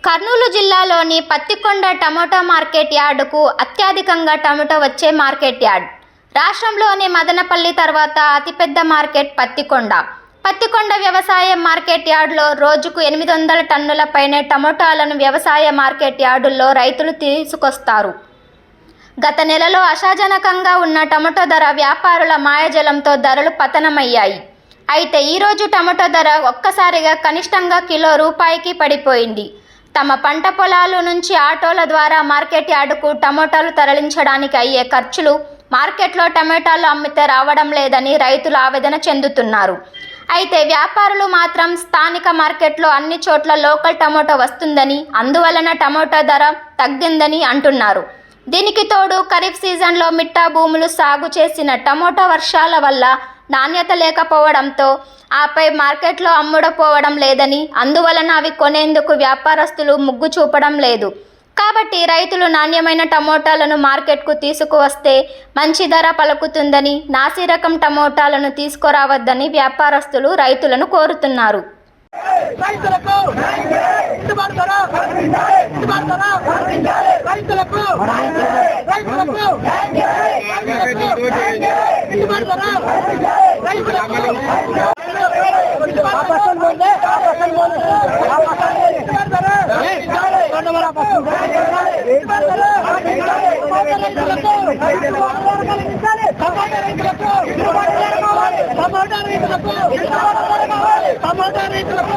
కర్నూలు జిల్లాలోని Pattikonda tomato market యార్డుకు అత్యధికంగా tomato వచ్చే మార్కెట్ యార్డ్. రాష్ట్రంలోని మదనపల్లి తర్వాత అతిపెద్ద మార్కెట్ పత్తికొండ వ్యవసాయ మార్కెట్ యార్డులో రోజుకు 800 టన్నుల పైనే టమోటాలను వ్యవసాయ మార్కెట్ యార్డుల్లో రైతులు తీసుకొస్తారు. గత నెలలో ఆశాజనకంగా ఉన్న టమోటా ధర వ్యాపారుల మాయాజలంతో ధరలు పతనమయ్యాయి. అయితే ఈరోజు టమోటా ధర ఒక్కసారిగా కనిష్టంగా కిలో రూపాయికి పడిపోయింది. తమ పంట పొలాల నుంచి ఆటోల ద్వారా మార్కెట్ యార్డుకు టమోటాలు తరలించడానికి అయ్యే ఖర్చులు మార్కెట్లో టమోటాలు అమ్మితే రావడం లేదని రైతులు ఆవేదన చెందుతున్నారు. అయితే వ్యాపారులు మాత్రం స్థానిక మార్కెట్లో అన్ని చోట్ల లోకల్ టమోటా వస్తుందని, అందువలన టమోటా ధర తగ్గిందని అంటున్నారు. దీనికి తోడు ఖరీఫ్ సీజన్లో మిట్టా భూములు సాగు చేసిన టమోటా వర్షాల వల్ల నాణ్యత లేకపోవడంతో ఆపై మార్కెట్లో అమ్ముడుపోవడం లేదని, అందువలన అవి కొనేందుకు వ్యాపారస్తులు మొగ్గు చూపడం లేదు. కాబట్టి రైతులు నాణ్యమైన టమోటాలను మార్కెట్కు తీసుకువస్తే మంచి ధర పలుకుతుందని, నాసిరకం టమోటాలను తీసుకురావద్దని వ్యాపారస్తులు రైతులను కోరుతున్నారు. టమాటా రైతులకు